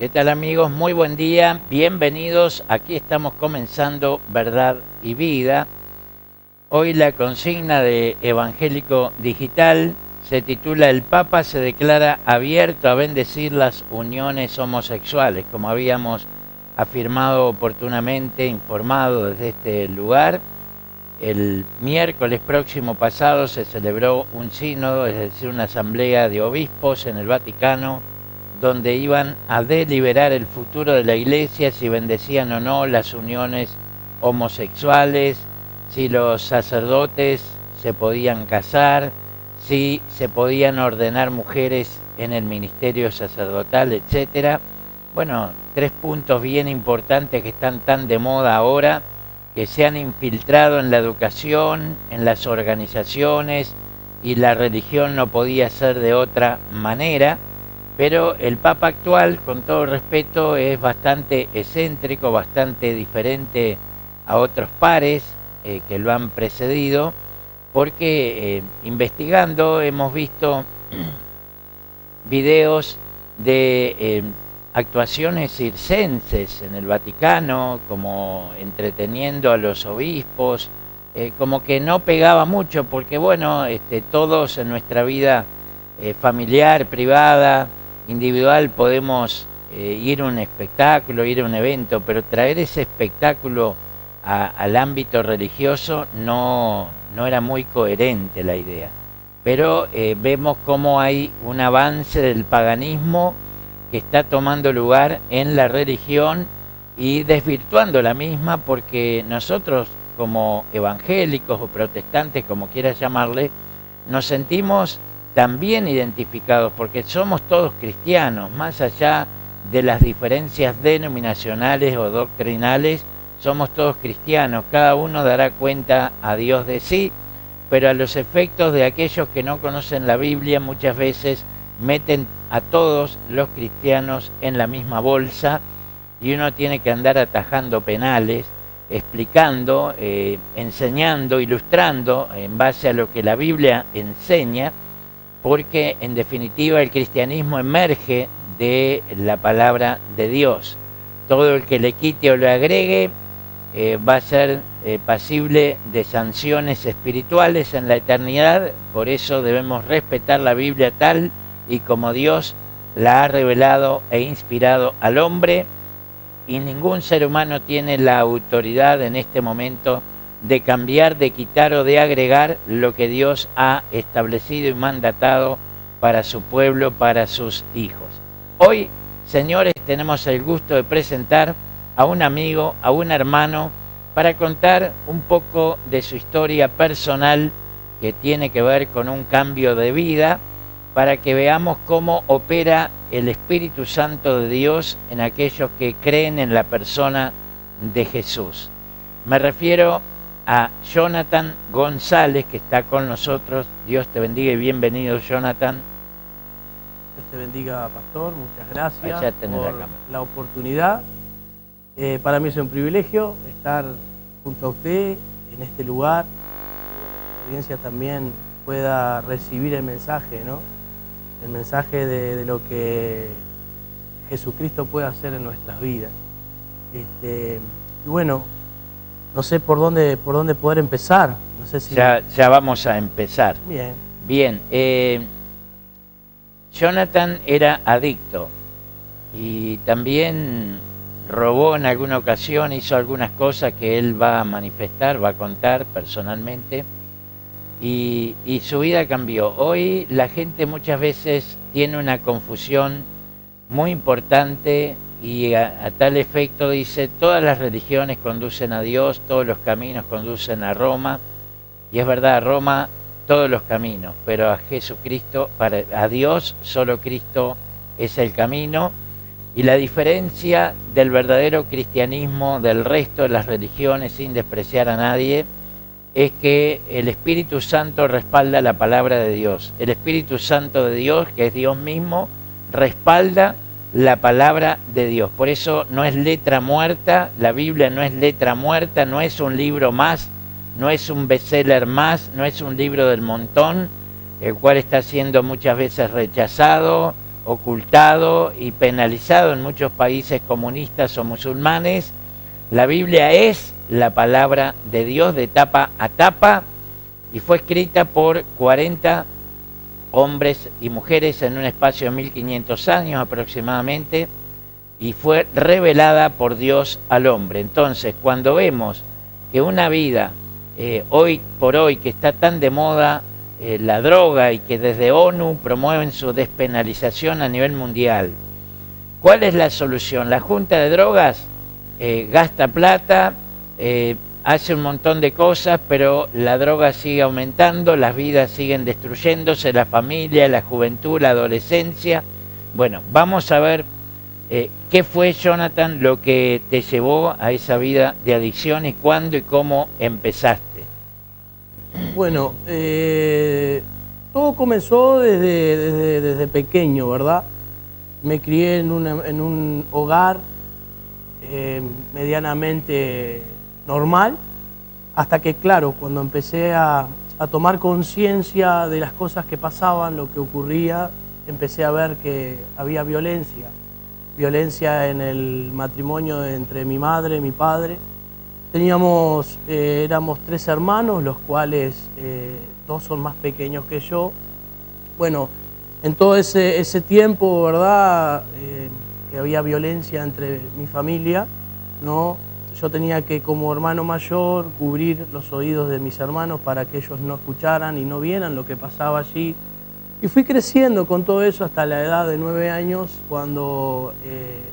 ¿Qué tal amigos? Muy buen día, bienvenidos. Aquí estamos comenzando Verdad y Vida. Hoy la consigna de Evangélico Digital se titula El Papa se declara abierto a bendecir las uniones homosexuales, como habíamos afirmado oportunamente, informado desde este lugar. El miércoles próximo pasado se celebró un sínodo, es decir, una asamblea de obispos en el Vaticano, donde iban a deliberar el futuro de la Iglesia, si bendecían o no las uniones homosexuales, si los sacerdotes se podían casar, si se podían ordenar mujeres en el ministerio sacerdotal, etc. Bueno, 3 puntos bien importantes que están tan de moda ahora, que se han infiltrado en la educación, en las organizaciones, y la religión no podía ser de otra manera. Pero el Papa actual, con todo respeto, es bastante excéntrico, bastante diferente a otros pares que lo han precedido, porque investigando hemos visto videos de actuaciones circenses en el Vaticano, como entreteniendo a los obispos, como que no pegaba mucho, porque bueno, todos en nuestra vida familiar, privada, individual, podemos ir a un espectáculo, ir a un evento, pero traer ese espectáculo al ámbito religioso no era muy coherente la idea. Pero vemos cómo hay un avance del paganismo que está tomando lugar en la religión y desvirtuando la misma, porque nosotros como evangélicos o protestantes, como quieras llamarle, nos sentimos también identificados, porque somos todos cristianos, más allá de las diferencias denominacionales o doctrinales, somos todos cristianos, cada uno dará cuenta a Dios de sí, pero a los efectos de aquellos que no conocen la Biblia muchas veces meten a todos los cristianos en la misma bolsa, y uno tiene que andar atajando penales, explicando, enseñando, ilustrando en base a lo que la Biblia enseña, porque en definitiva el cristianismo emerge de la palabra de Dios. Todo el que le quite o le agregue va a ser pasible de sanciones espirituales en la eternidad. Por eso debemos respetar la Biblia tal y como Dios la ha revelado e inspirado al hombre, y ningún ser humano tiene la autoridad en este momento de cambiar, de quitar o de agregar lo que Dios ha establecido y mandatado para su pueblo, para sus hijos. Hoy, señores, tenemos el gusto de presentar a un amigo, a un hermano, para contar un poco de su historia personal que tiene que ver con un cambio de vida, para que veamos cómo opera el Espíritu Santo de Dios en aquellos que creen en la persona de Jesús. Me refiero a Jonathan González, que está con nosotros. Dios te bendiga y bienvenido, Jonathan. Dios te bendiga, pastor. Muchas gracias por la oportunidad. Para mí es un privilegio estar junto a usted en este lugar. Que la audiencia también pueda recibir el mensaje, ¿no? El mensaje de lo que Jesucristo puede hacer en nuestras vidas. Y bueno, no sé por dónde poder empezar. No sé si... ya vamos a empezar. Bien. Jonathan era adicto y también robó en alguna ocasión, hizo algunas cosas que él va a manifestar, va a contar personalmente, y su vida cambió. Hoy la gente muchas veces tiene una confusión muy importante, y a tal efecto dice: todas las religiones conducen a Dios, todos los caminos conducen a Roma. Y es verdad, a Roma todos los caminos, pero a Jesucristo, a Dios solo Cristo es el camino. Y la diferencia del verdadero cristianismo del resto de las religiones, sin despreciar a nadie, es que el Espíritu Santo respalda la palabra de Dios. El Espíritu Santo de Dios, que es Dios mismo, respalda la palabra de Dios. Por eso no es letra muerta, la Biblia no es letra muerta, no es un libro más, no es un bestseller más, no es un libro del montón, el cual está siendo muchas veces rechazado, ocultado y penalizado en muchos países comunistas o musulmanes. La Biblia es la palabra de Dios de tapa a tapa y fue escrita por 40 hombres y mujeres en un espacio de 1500 años aproximadamente, y fue revelada por Dios al hombre. Entonces, cuando vemos que una vida, hoy por hoy, que está tan de moda la droga y que desde ONU promueven su despenalización a nivel mundial, ¿cuál es la solución? La Junta de Drogas gasta plata, hace un montón de cosas, pero la droga sigue aumentando, las vidas siguen destruyéndose, la familia, la juventud, la adolescencia. Bueno, vamos a ver qué fue, Jonathan, lo que te llevó a esa vida de adicción y cuándo y cómo empezaste. Bueno, todo comenzó desde pequeño, ¿verdad? Me crié en un hogar medianamente normal, hasta que, claro, cuando empecé a tomar conciencia de las cosas que pasaban, lo que ocurría, empecé a ver que había violencia en el matrimonio entre mi madre y mi padre. Éramos 3 hermanos, los cuales 2 son más pequeños que yo. Bueno, en todo ese tiempo, ¿verdad?, que había violencia entre mi familia, ¿no?, yo tenía que, como hermano mayor, cubrir los oídos de mis hermanos para que ellos no escucharan y no vieran lo que pasaba allí. Y fui creciendo con todo eso hasta la edad de 9 años, cuando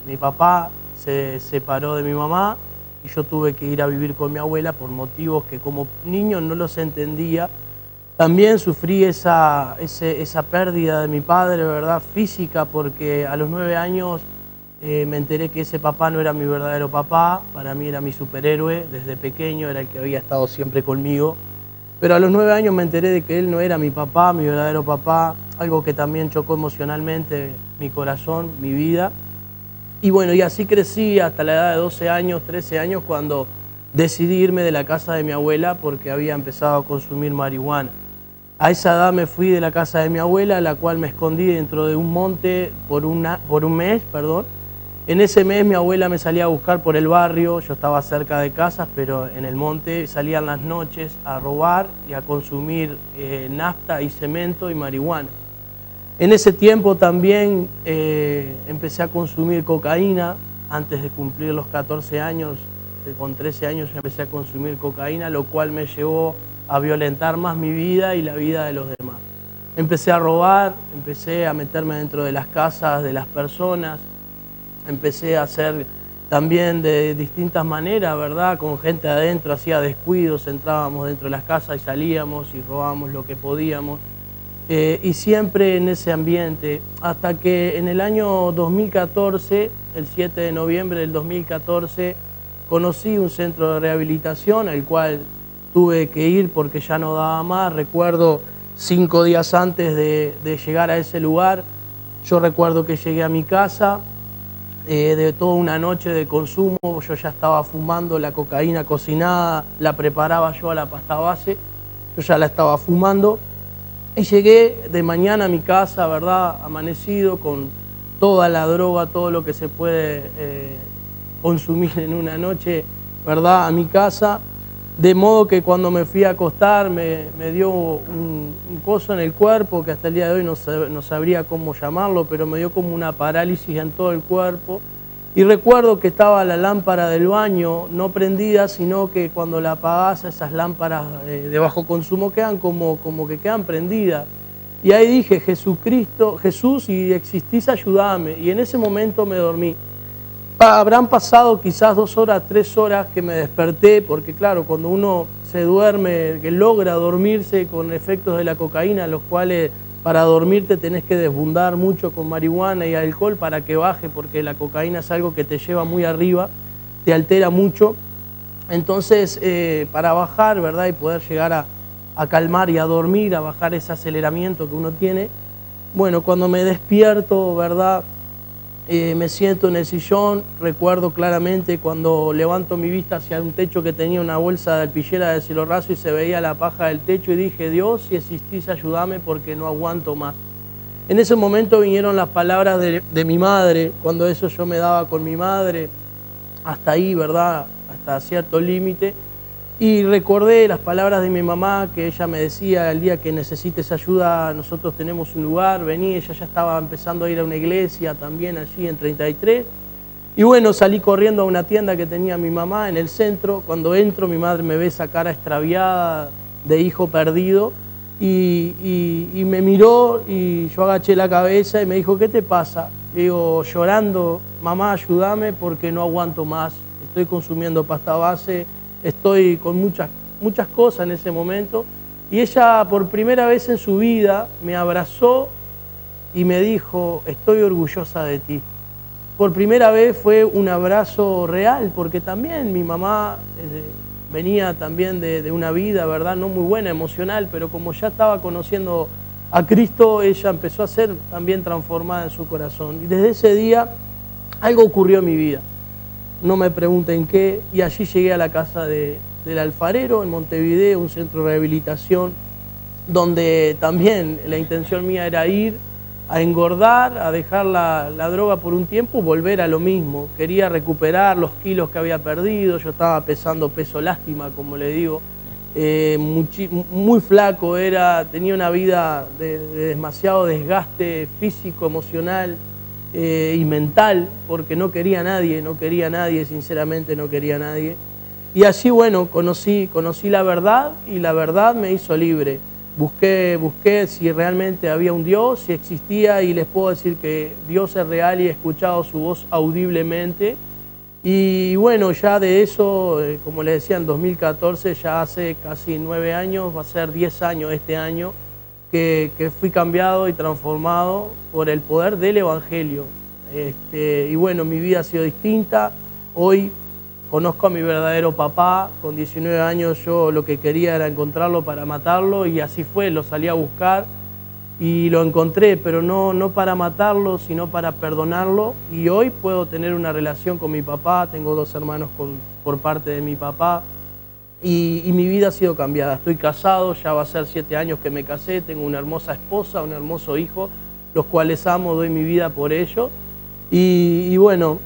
mi papá se separó de mi mamá y yo tuve que ir a vivir con mi abuela por motivos que como niño no los entendía. También sufrí esa pérdida de mi padre, ¿verdad?, física, porque a los 9 años me enteré que ese papá no era mi verdadero papá. Para mí era mi superhéroe, desde pequeño era el que había estado siempre conmigo. Pero a los 9 años me enteré de que él no era mi papá, mi verdadero papá, algo que también chocó emocionalmente mi corazón, mi vida. Y bueno, y así crecí hasta la edad de 12 años, 13 años, cuando decidí irme de la casa de mi abuela porque había empezado a consumir marihuana. A esa edad me fui de la casa de mi abuela, la cual me escondí dentro de un monte por un mes. En ese mes mi abuela me salía a buscar por el barrio, yo estaba cerca de casas, pero en el monte salían las noches a robar y a consumir nafta y cemento y marihuana. En ese tiempo también empecé a consumir cocaína. Antes de cumplir los 14 años, con 13 años ya empecé a consumir cocaína, lo cual me llevó a violentar más mi vida y la vida de los demás. Empecé a robar, empecé a meterme dentro de las casas de las personas, empecé a hacer también de distintas maneras, ¿verdad?, con gente adentro, hacía descuidos, entrábamos dentro de las casas y salíamos y robábamos lo que podíamos. Y siempre en ese ambiente, hasta que en el año 2014, el 7 de noviembre del 2014, conocí un centro de rehabilitación al cual tuve que ir porque ya no daba más. Recuerdo 5 días antes de llegar a ese lugar, yo recuerdo que llegué a mi casa, de toda una noche de consumo, yo ya estaba fumando la cocaína cocinada, la preparaba yo a la pasta base, yo ya la estaba fumando. Y llegué de mañana a mi casa, ¿verdad?, amanecido con toda la droga, todo lo que se puede consumir en una noche, ¿verdad?, a mi casa. De modo que cuando me fui a acostar me dio un coso en el cuerpo, que hasta el día de hoy no sabría cómo llamarlo, pero me dio como una parálisis en todo el cuerpo. Y recuerdo que estaba la lámpara del baño no prendida, sino que cuando la apagás, esas lámparas de bajo consumo quedan como que quedan prendidas. Y ahí dije: Jesucristo, Jesús, si existís, ayúdame. Y en ese momento me dormí. Habrán pasado quizás 2 horas, 3 horas que me desperté, porque claro, cuando uno se duerme, que logra dormirse con efectos de la cocaína, los cuales para dormirte tenés que desbundar mucho con marihuana y alcohol para que baje, porque la cocaína es algo que te lleva muy arriba, te altera mucho. Entonces, para bajar, ¿verdad?, y poder llegar a calmar y a dormir, a bajar ese aceleramiento que uno tiene, bueno, cuando me despierto, ¿verdad?, me siento en el sillón. Recuerdo claramente cuando levanto mi vista hacia un techo que tenía una bolsa de alpillera de cielo raso y se veía la paja del techo, y dije: Dios, si existís, ayúdame porque no aguanto más. En ese momento vinieron las palabras de mi madre, cuando eso yo me daba con mi madre, hasta ahí, ¿verdad? Hasta cierto límite. Y recordé las palabras de mi mamá, que ella me decía: el día que necesites ayuda, nosotros tenemos un lugar, vení. Ella ya estaba empezando a ir a una iglesia también allí en 33. Y bueno, salí corriendo a una tienda que tenía mi mamá en el centro. Cuando entro, mi madre me ve esa cara extraviada de hijo perdido y me miró, y yo agaché la cabeza y me dijo: ¿qué te pasa? Le digo, llorando: mamá, ayúdame porque no aguanto más, estoy consumiendo pasta base, estoy con muchas cosas en ese momento. Y ella, por primera vez en su vida, me abrazó y me dijo: estoy orgullosa de ti. Por primera vez fue un abrazo real, porque también mi mamá venía también de una vida, ¿verdad?, no muy buena emocional, pero como ya estaba conociendo a Cristo, ella empezó a ser también transformada en su corazón. Y desde ese día algo ocurrió en mi vida. No me pregunten qué, y allí llegué a la casa del alfarero en Montevideo, un centro de rehabilitación, donde también la intención mía era ir a engordar, a dejar la droga por un tiempo, volver a lo mismo. Quería recuperar los kilos que había perdido. Yo estaba pesando peso lástima, como le digo, muy flaco era, tenía una vida de demasiado desgaste físico, emocional y mental, porque no quería a nadie, sinceramente no quería a nadie. Y allí, bueno, conocí la verdad, y la verdad me hizo libre. Busqué si realmente había un Dios, si existía, y les puedo decir que Dios es real y he escuchado su voz audiblemente. Y bueno, ya de eso, como les decía, en 2014, ya hace casi 9 años, va a ser 10 años este año, que fui cambiado y transformado por el poder del Evangelio. Y bueno, mi vida ha sido distinta. Hoy conozco a mi verdadero papá. Con 19 años yo lo que quería era encontrarlo para matarlo, y así fue, lo salí a buscar y lo encontré, pero no para matarlo, sino para perdonarlo. Y hoy puedo tener una relación con mi papá. Tengo 2 hermanos por parte de mi papá, y mi vida ha sido cambiada. Estoy casado, ya va a ser 7 años que me casé, tengo una hermosa esposa, un hermoso hijo, los cuales amo, doy mi vida por ellos. Y bueno,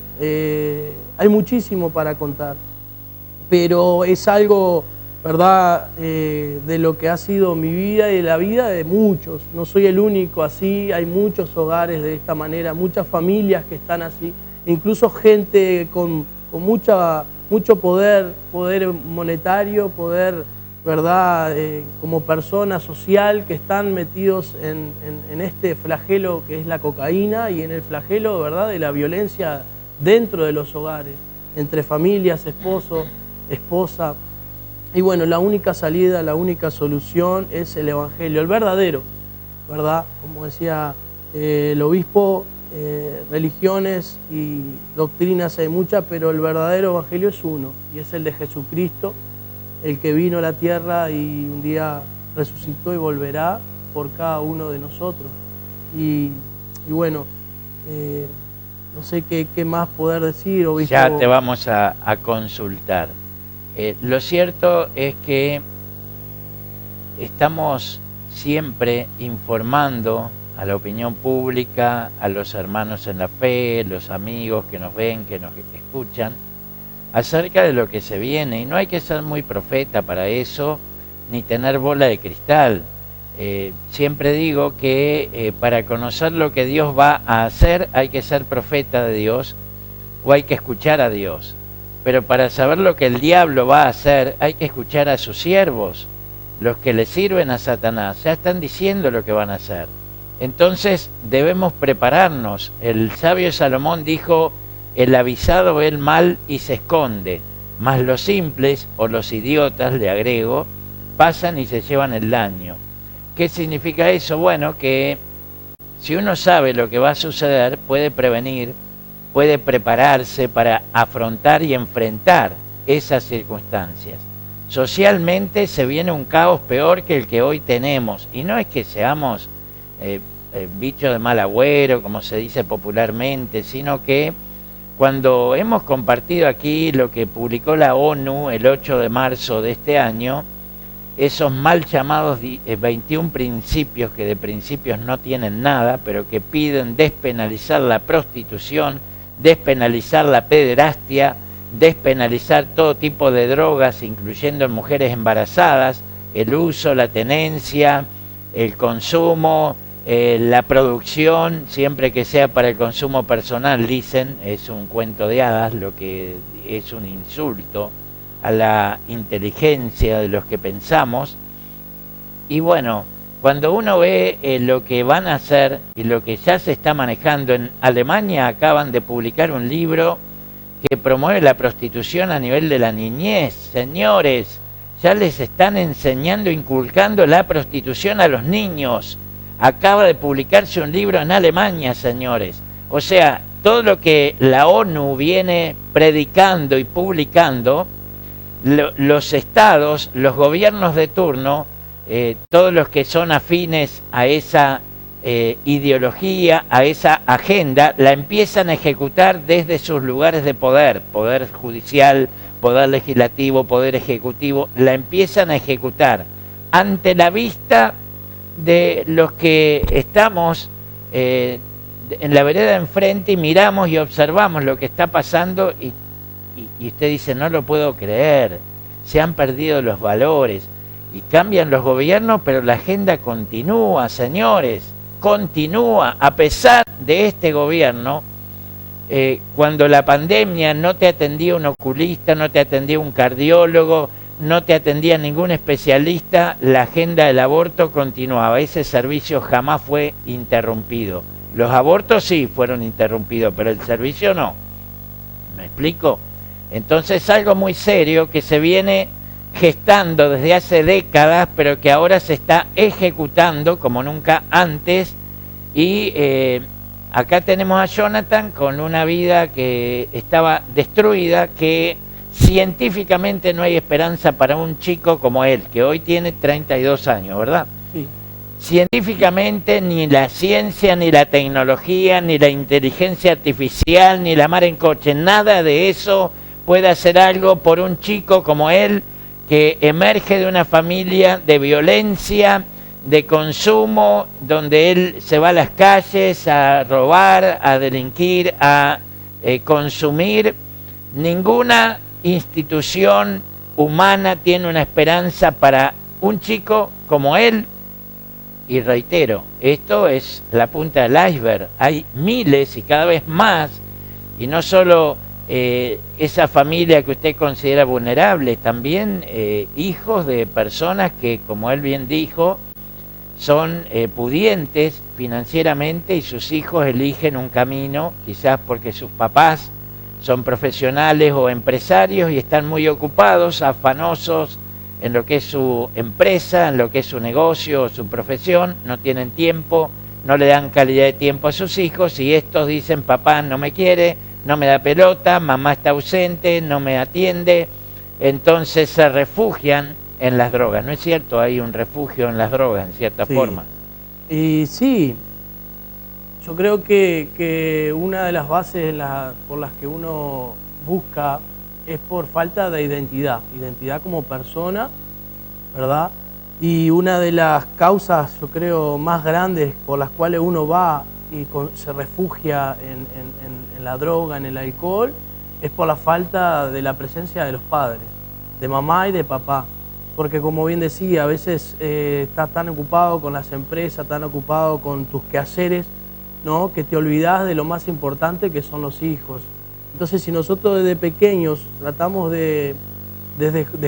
hay muchísimo para contar, pero es algo, ¿verdad?, de lo que ha sido mi vida y de la vida de muchos. No soy el único así, hay muchos hogares de esta manera, muchas familias que están así, incluso gente con mucho poder monetario, poder, ¿verdad?, como persona social, que están metidos en este flagelo que es la cocaína, y en el flagelo, ¿verdad?, de la violencia dentro de los hogares, entre familias, esposo, esposa. Y bueno, la única salida, la única solución es el Evangelio, el verdadero, ¿verdad? Como decía el obispo, religiones y doctrinas hay muchas, pero el verdadero Evangelio es uno, y es el de Jesucristo, el que vino a la tierra y un día resucitó y volverá por cada uno de nosotros. Y bueno, no sé qué más poder decir, obispo. Ya te vamos a consultar. Lo cierto es que estamos siempre informando a la opinión pública, a los hermanos en la fe, los amigos que nos ven, que nos escuchan, acerca de lo que se viene. Y no hay que ser muy profeta para eso, ni tener bola de cristal. Siempre digo que para conocer lo que Dios va a hacer hay que ser profeta de Dios, o hay que escuchar a Dios. Pero para saber lo que el diablo va a hacer hay que escuchar a sus siervos. Los que le sirven a Satanás ya están diciendo lo que van a hacer. Entonces debemos prepararnos. El sabio Salomón dijo: el avisado ve el mal y se esconde, mas los simples, o los idiotas, le agrego, pasan y se llevan el daño. ¿Qué significa eso? Bueno, que si uno sabe lo que va a suceder, puede prevenir, puede prepararse para afrontar y enfrentar esas circunstancias. Socialmente se viene un caos peor que el que hoy tenemos, y no es que seamos bichos de mal agüero, como se dice popularmente, sino que cuando hemos compartido aquí lo que publicó la ONU el 8 de marzo de este año, esos mal llamados 21 principios, que de principios no tienen nada, pero que piden despenalizar la prostitución, despenalizar la pederastia, despenalizar todo tipo de drogas, incluyendo en mujeres embarazadas, el uso, la tenencia, el consumo, la producción, siempre que sea para el consumo personal, dicen, es un cuento de hadas, lo que es un insulto a la inteligencia de los que pensamos. Y bueno, cuando uno ve lo que van a hacer y lo que ya se está manejando en Alemania, acaban de publicar un libro que promueve la prostitución a nivel de la niñez. Señores, ya les están enseñando, inculcando la prostitución a los niños. Acaba de publicarse un libro en Alemania, señores. O sea, todo lo que la ONU viene predicando y publicando, los estados, los gobiernos de turno, todos los que son afines a esa ideología, a esa agenda, la empiezan a ejecutar desde sus lugares de poder, poder judicial, poder legislativo, poder ejecutivo, la empiezan a ejecutar ante la vista de los que estamos en la vereda de enfrente y miramos y observamos lo que está pasando y usted dice, no lo puedo creer, se han perdido los valores y cambian los gobiernos, pero la agenda continúa, señores, continúa, a pesar de este gobierno. Cuando la pandemia no te atendía un oculista, no te atendía un cardiólogo, no te atendía ningún especialista, la agenda del aborto continuaba, ese servicio jamás fue interrumpido. Los abortos sí fueron interrumpidos, pero el servicio no. ¿Me explico? Entonces es algo muy serio que se viene gestando desde hace décadas, pero que ahora se está ejecutando como nunca antes. Y acá tenemos a Jonathan con una vida que estaba destruida, que científicamente no hay esperanza para un chico como él, que hoy tiene 32 años, ¿verdad? Sí. Científicamente ni la ciencia, ni la tecnología, ni la inteligencia artificial, ni la mar en coche, nada de eso puede hacer algo por un chico como él, que emerge de una familia de violencia, de consumo, donde él se va a las calles a robar, a delinquir, a consumir. Ninguna institución humana tiene una esperanza para un chico como él. Y reitero, esto es la punta del iceberg. Hay miles y cada vez más, y no solo esa familia que usted considera vulnerable, también hijos de personas que, como él bien dijo, son pudientes financieramente y sus hijos eligen un camino, quizás porque sus papás son profesionales o empresarios y están muy ocupados, afanosos en lo que es su empresa, en lo que es su negocio o su profesión, no tienen tiempo, no le dan calidad de tiempo a sus hijos y estos dicen, papá no me quiere, no me da pelota, mamá está ausente, no me atiende, entonces se refugian en las drogas, ¿no es cierto? Hay un refugio en las drogas, en cierta forma. Y sí, yo creo que una de las bases por las que uno busca es por falta de identidad como persona, ¿verdad? Y una de las causas, yo creo, más grandes por las cuales uno va y se refugia en la droga, en el alcohol, es por la falta de la presencia de los padres, de mamá y de papá. Porque como bien decía, a veces estás tan ocupado con las empresas, tan ocupado con tus quehaceres, ¿no?, que te olvidas de lo más importante que son los hijos. Entonces, si nosotros desde pequeños tratamos de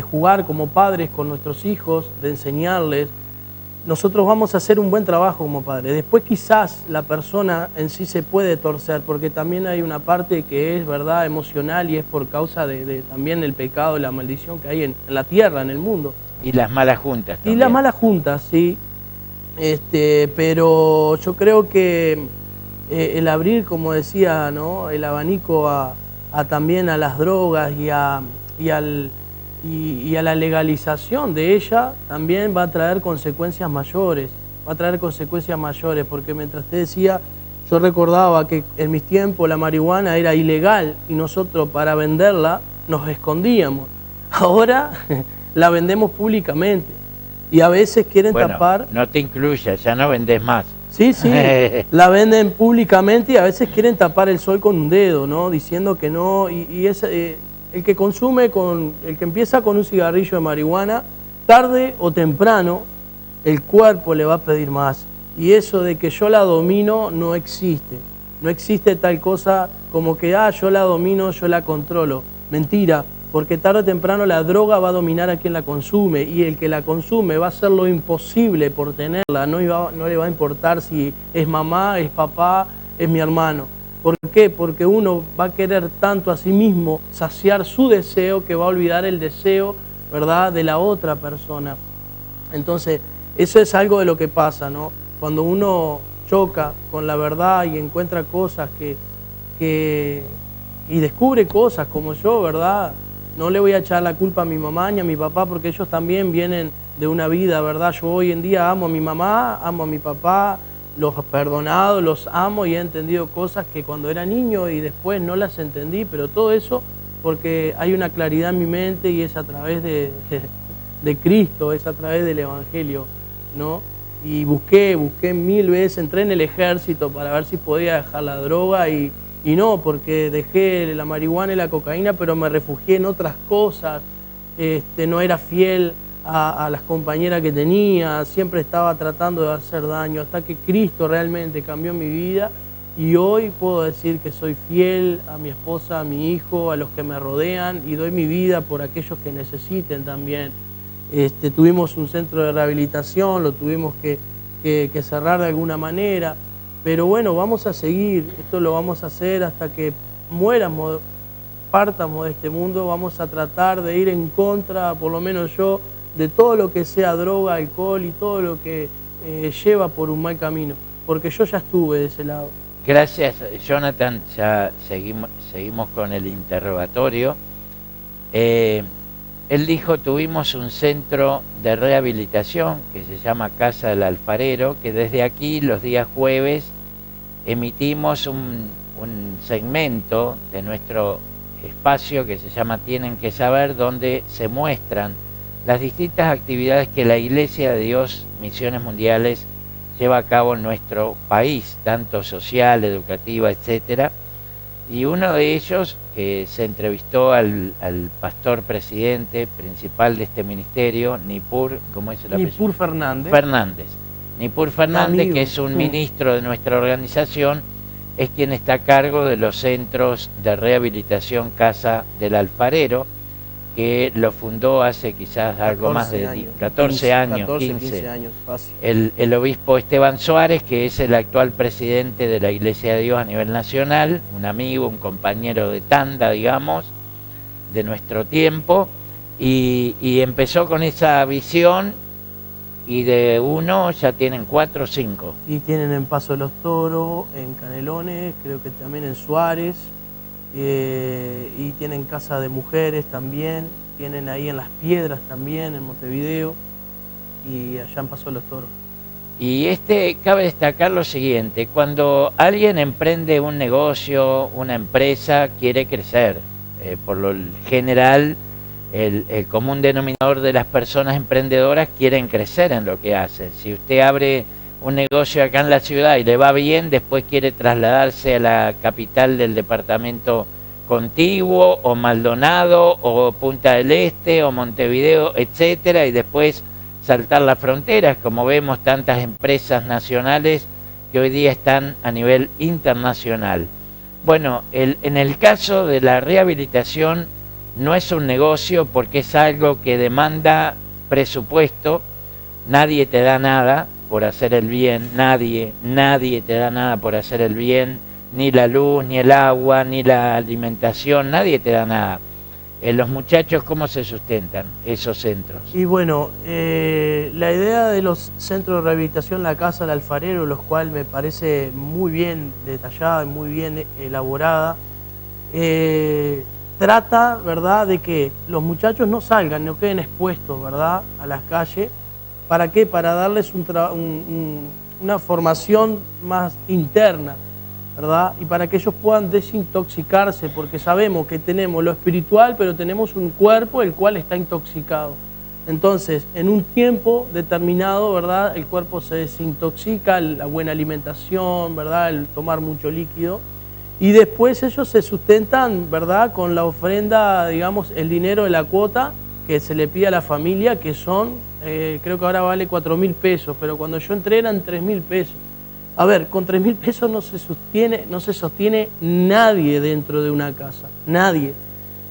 jugar como padres con nuestros hijos, de enseñarles, nosotros vamos a hacer un buen trabajo como padres. Después quizás la persona en sí se puede torcer, porque también hay una parte que es, ¿verdad?, emocional y es por causa de también el pecado y la maldición que hay en la tierra, en el mundo. Y las malas juntas también. Y las malas juntas, sí. Pero yo creo que el abrir, como decía, ¿no?, el abanico también a las drogas y a la legalización de ella también va a traer consecuencias mayores. Porque mientras te decía, yo recordaba que en mis tiempos la marihuana era ilegal y nosotros para venderla nos escondíamos. Ahora la vendemos públicamente. Y a veces quieren Bueno, tapar... no te incluyas, ya no vendés más. Sí, sí, la venden públicamente y a veces quieren tapar el sol con un dedo, ¿no? Diciendo que no, y es, el que consume, el que empieza con un cigarrillo de marihuana, tarde o temprano, el cuerpo le va a pedir más. Y eso de que yo la domino no existe. No existe tal cosa como que, yo la domino, yo la controlo. Mentira, porque tarde o temprano la droga va a dominar a quien la consume y el que la consume va a hacer lo imposible por tenerla, no le va a importar si es mamá, es papá, es mi hermano. ¿Por qué? Porque uno va a querer tanto a sí mismo saciar su deseo que va a olvidar el deseo, ¿verdad?, de la otra persona. Entonces, eso es algo de lo que pasa, ¿no? Cuando uno choca con la verdad y encuentra cosas y descubre cosas como yo, ¿verdad? No le voy a echar la culpa a mi mamá ni a mi papá porque ellos también vienen de una vida, ¿verdad? Yo hoy en día amo a mi mamá, amo a mi papá, los he perdonado, los amo y he entendido cosas que cuando era niño y después no las entendí, pero todo eso porque hay una claridad en mi mente y es a través de Cristo, es a través del Evangelio, ¿no? Y busqué 1000 veces, entré en el ejército para ver si podía dejar la droga y no, porque dejé la marihuana y la cocaína, pero me refugié en otras cosas, no era fiel a las compañeras que tenía, siempre estaba tratando de hacer daño, hasta que Cristo realmente cambió mi vida y hoy puedo decir que soy fiel a mi esposa, a mi hijo, a los que me rodean y doy mi vida por aquellos que necesiten también. Tuvimos un centro de rehabilitación, lo tuvimos que cerrar de alguna manera, pero bueno, vamos a seguir, esto lo vamos a hacer hasta que muéramos, partamos de este mundo, vamos a tratar de ir en contra, por lo menos yo, de todo lo que sea droga, alcohol y todo lo que lleva por un mal camino, porque yo ya estuve de ese lado. Gracias, Jonathan, ya seguimos con el interrogatorio. Él dijo, tuvimos un centro de rehabilitación que se llama Casa del Alfarero, que desde aquí los días jueves emitimos un segmento de nuestro espacio que se llama Tienen que Saber, donde se muestran las distintas actividades que la Iglesia de Dios Misiones Mundiales lleva a cabo en nuestro país, tanto social, educativa, etcétera. Y uno de ellos, que se entrevistó al pastor presidente principal de este ministerio, Nipur, ¿cómo es el apellido? Nipur Fernández. Nipur Fernández, amigo, que es un ministro de nuestra organización, es quien está a cargo de los centros de rehabilitación Casa del Alfarero, que lo fundó hace quizás algo más de 14 años, 15 años fácil. El obispo Esteban Suárez, que es el actual presidente de la Iglesia de Dios a nivel nacional, un amigo, un compañero de tanda, digamos, de nuestro tiempo, y empezó con esa visión, y de uno ya tienen 4 o 5. Y tienen en Paso de los Toros, en Canelones, creo que también en Suárez, y tienen Casa de Mujeres también, tienen ahí en Las Piedras también, en Montevideo, y allá en Paso de los Toros. Y cabe destacar lo siguiente, cuando alguien emprende un negocio, una empresa, quiere crecer, por lo general el común denominador de las personas emprendedoras quieren crecer en lo que hacen. Si usted abre un negocio acá en la ciudad y le va bien, después quiere trasladarse a la capital del departamento contiguo, o Maldonado, o Punta del Este, o Montevideo, etcétera, y después saltar las fronteras, como vemos tantas empresas nacionales que hoy día están a nivel internacional. Bueno, en el caso de la rehabilitación no es un negocio porque es algo que demanda presupuesto, nadie te da nada por hacer el bien, nadie te da nada por hacer el bien, ni la luz, ni el agua, ni la alimentación, nadie te da nada. Los muchachos, ¿cómo se sustentan esos centros? Y bueno, la idea de los centros de rehabilitación, la Casa del Alfarero, los cuales me parece muy bien detallada y muy bien elaborada, trata, ¿verdad?, de que los muchachos no salgan, no queden expuestos, ¿verdad?, a las calles. ¿Para qué? Para darles una formación más interna, ¿verdad? Y para que ellos puedan desintoxicarse, porque sabemos que tenemos lo espiritual, pero tenemos un cuerpo el cual está intoxicado. Entonces, en un tiempo determinado, ¿verdad?, el cuerpo se desintoxica, la buena alimentación, ¿verdad?, el tomar mucho líquido, y después ellos se sustentan, ¿verdad?, con la ofrenda, digamos, el dinero de la cuota que se le pide a la familia, que son, creo que ahora vale 4.000 pesos, pero cuando yo entré eran 3.000 pesos. A ver, con 3.000 pesos no se sostiene nadie dentro de una casa, nadie.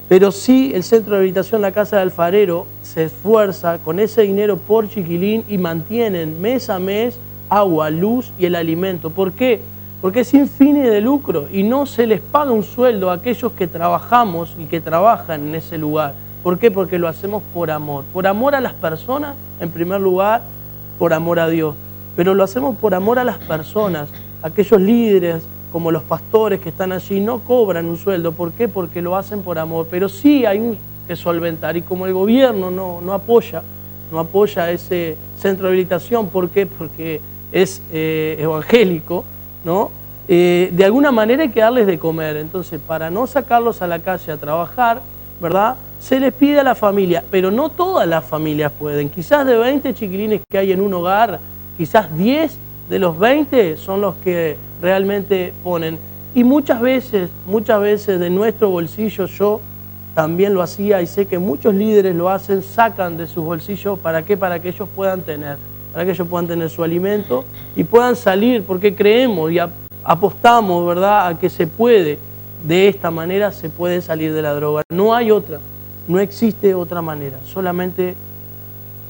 Pero sí el Centro de Rehabilitación La Casa del Alfarero se esfuerza con ese dinero por chiquilín y mantienen mes a mes agua, luz y el alimento. ¿Por qué? Porque es sin fines de lucro y no se les paga un sueldo a aquellos que trabajamos y que trabajan en ese lugar. ¿Por qué? Porque lo hacemos por amor a las personas, en primer lugar, por amor a Dios. Pero lo hacemos por amor a las personas, aquellos líderes, como los pastores que están allí, no cobran un sueldo. ¿Por qué? Porque lo hacen por amor. Pero sí hay que solventar. Y como el gobierno no apoya ese centro de rehabilitación, ¿por qué? Porque es evangélico, ¿no? De alguna manera hay que darles de comer. Entonces, para no sacarlos a la calle a trabajar, ¿verdad?, se les pide a la familia, pero no todas las familias pueden. Quizás de 20 chiquilines que hay en un hogar, quizás 10 de los 20 son los que realmente ponen. Y muchas veces de nuestro bolsillo, yo también lo hacía y sé que muchos líderes lo hacen, sacan de sus bolsillos. ¿Para qué? Para que ellos puedan tener su alimento y puedan salir, porque creemos y apostamos, ¿verdad?, a que se puede, de esta manera se puede salir de la droga. No hay otra, no existe otra manera, solamente...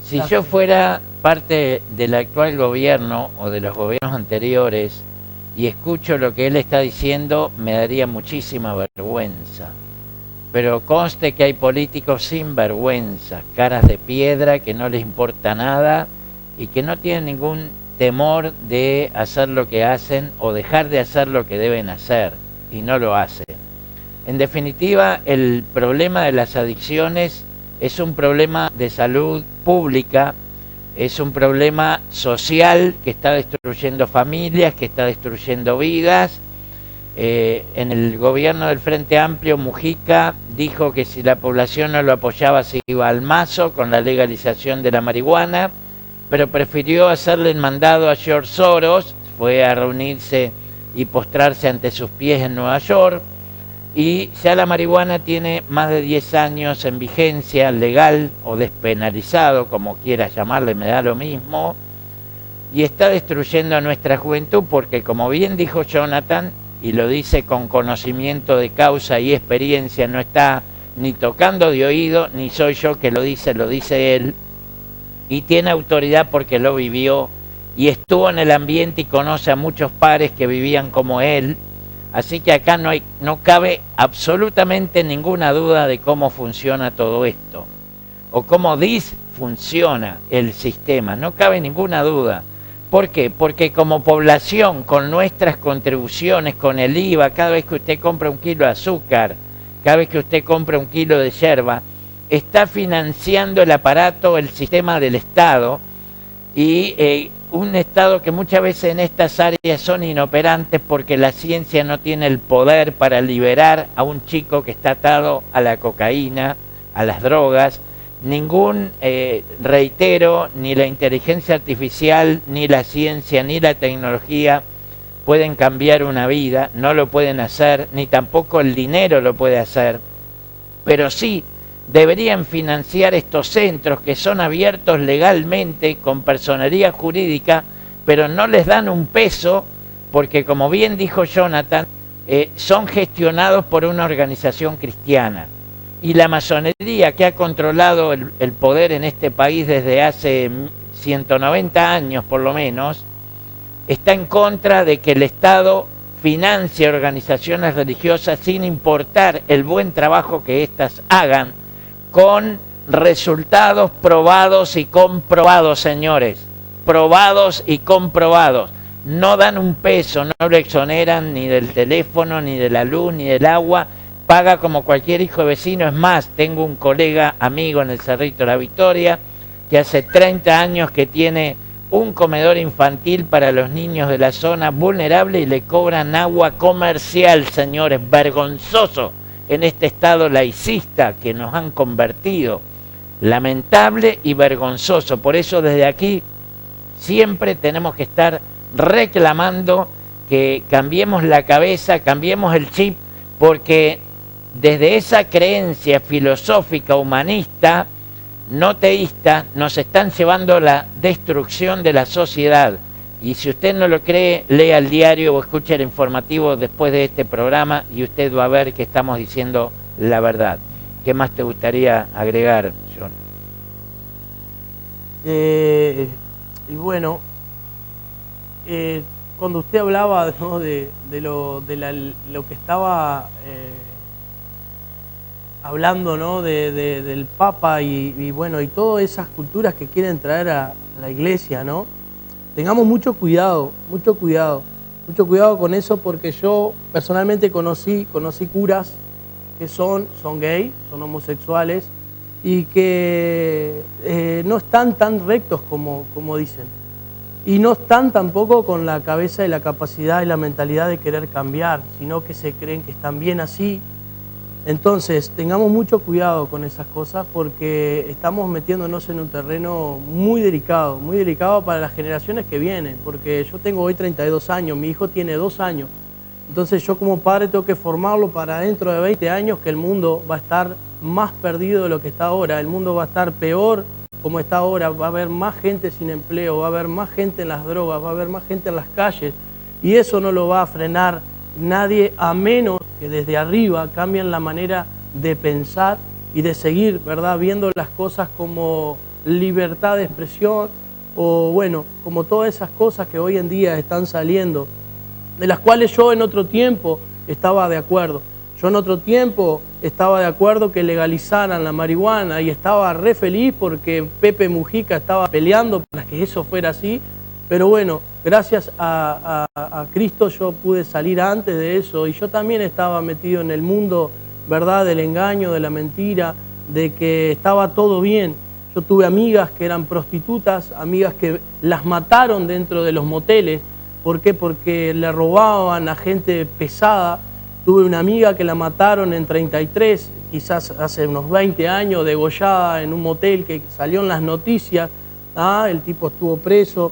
Si yo fuera parte del actual gobierno o de los gobiernos anteriores y escucho lo que él está diciendo, me daría muchísima vergüenza. Pero conste que hay políticos sin vergüenza, caras de piedra, que no les importa nada y que no tienen ningún temor de hacer lo que hacen o dejar de hacer lo que deben hacer, y no lo hacen. En definitiva, el problema de las adicciones es un problema de salud pública, es un problema social que está destruyendo familias, que está destruyendo vidas. En el gobierno del Frente Amplio, Mujica dijo que si la población no lo apoyaba se iba al mazo con la legalización de la marihuana, pero prefirió hacerle el mandado a George Soros, fue a reunirse y postrarse ante sus pies en Nueva York, y ya la marihuana tiene más de 10 años en vigencia, legal o despenalizado, como quieras llamarle, me da lo mismo, y está destruyendo a nuestra juventud porque, como bien dijo Jonathan, y lo dice con conocimiento de causa y experiencia, no está ni tocando de oído, ni soy yo que lo dice él, y tiene autoridad porque lo vivió, y estuvo en el ambiente y conoce a muchos pares que vivían como él. Así que acá no cabe absolutamente ninguna duda de cómo funciona todo esto, o cómo disfunciona el sistema, no cabe ninguna duda. ¿Por qué? Porque como población, con nuestras contribuciones, con el IVA, cada vez que usted compra un kilo de azúcar, cada vez que usted compra un kilo de yerba, está financiando el aparato, el sistema del Estado, y un Estado que muchas veces en estas áreas son inoperantes porque la ciencia no tiene el poder para liberar a un chico que está atado a la cocaína, a las drogas. Reitero, ni la inteligencia artificial, ni la ciencia, ni la tecnología pueden cambiar una vida, no lo pueden hacer, ni tampoco el dinero lo puede hacer, pero sí deberían financiar estos centros que son abiertos legalmente, con personería jurídica, pero no les dan un peso, porque como bien dijo Jonathan, son gestionados por una organización cristiana. Y la masonería, que ha controlado el poder en este país desde hace 190 años por lo menos, está en contra de que el Estado financie organizaciones religiosas sin importar el buen trabajo que éstas hagan, con resultados probados y comprobados, señores, probados y comprobados. No dan un peso, no lo exoneran ni del teléfono, ni de la luz, ni del agua, paga como cualquier hijo de vecino. Es más, tengo un colega amigo en el Cerrito de la Victoria que hace 30 años que tiene un comedor infantil para los niños de la zona vulnerable y le cobran agua comercial, señores, vergonzoso en este estado laicista que nos han convertido. lamentable y vergonzoso. Por eso desde aquí siempre tenemos que estar reclamando que cambiemos la cabeza, cambiemos el chip, porque desde esa creencia filosófica, humanista, no teísta, nos están llevando a la destrucción de la sociedad. Y si usted no lo cree, lea el diario o escuche el informativo después de este programa y usted va a ver que estamos diciendo la verdad. ¿Qué más te gustaría agregar, John? Y bueno, cuando usted hablaba, ¿no?, de lo que estaba hablando, ¿no?, del Papa y bueno, y todas esas culturas que quieren traer a la iglesia, ¿no? Tengamos mucho cuidado con eso, porque yo personalmente conocí curas que son gay, son homosexuales y que no están tan rectos como dicen. Y no están tampoco con la cabeza y la capacidad y la mentalidad de querer cambiar, sino que se creen que están bien así. Entonces, tengamos mucho cuidado con esas cosas, porque estamos metiéndonos en un terreno muy delicado para las generaciones que vienen, porque yo tengo hoy 32 años, mi hijo tiene 2 años. Entonces yo como padre tengo que formarlo para dentro de 20 años, que el mundo va a estar más perdido de lo que está ahora, el mundo va a estar peor como está ahora, va a haber más gente sin empleo, va a haber más gente en las drogas, va a haber más gente en las calles, y eso no lo va a frenar nadie, a menos que desde arriba cambien la manera de pensar y de seguir, ¿verdad?, viendo las cosas como libertad de expresión, o bueno, como todas esas cosas que hoy en día están saliendo, de las cuales yo en otro tiempo estaba de acuerdo. Yo en otro tiempo estaba de acuerdo que legalizaran la marihuana y estaba re feliz porque Pepe Mujica estaba peleando para que eso fuera así. Pero bueno, gracias a Cristo yo pude salir antes de eso, y yo también estaba metido en el mundo, ¿verdad?, del engaño, de la mentira, de que estaba todo bien. Yo tuve amigas que eran prostitutas, amigas que las mataron dentro de los moteles. ¿Por qué? Porque le robaban a gente pesada. Tuve una amiga que la mataron en 33, quizás hace unos 20 años, degollada en un motel, que salió en las noticias. El tipo estuvo preso.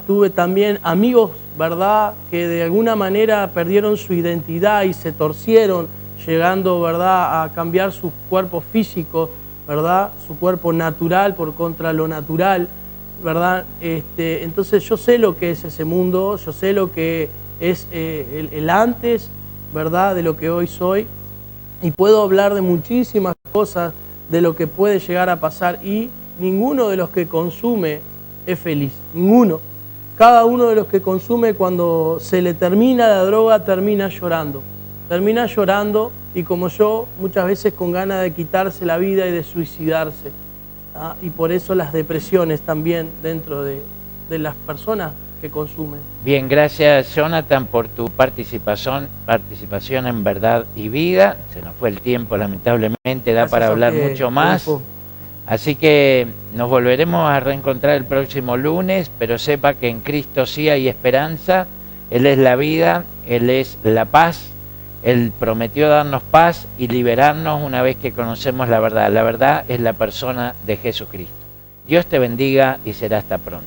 Tuve también amigos, ¿verdad?, que de alguna manera perdieron su identidad y se torcieron, llegando, ¿verdad?, a cambiar sus cuerpos físicos, ¿verdad?, su cuerpo natural por contra lo natural, ¿verdad? Entonces yo sé lo que es ese mundo, yo sé lo que es el antes, ¿verdad?, de lo que hoy soy, y puedo hablar de muchísimas cosas de lo que puede llegar a pasar, y ninguno de los que consume es feliz, ninguno. Cada uno de los que consume, cuando se le termina la droga, termina llorando, y como yo, muchas veces con ganas de quitarse la vida y de suicidarse. Y por eso las depresiones también dentro de las personas que consumen. Bien, gracias Jonathan por tu participación en Verdad y Vida. Se nos fue el tiempo, lamentablemente, da para hablar mucho más. Así que nos volveremos a reencontrar el próximo lunes, pero sepa que en Cristo sí hay esperanza. Él es la vida, Él es la paz. Él prometió darnos paz y liberarnos una vez que conocemos la verdad. La verdad es la persona de Jesucristo. Dios te bendiga y será hasta pronto.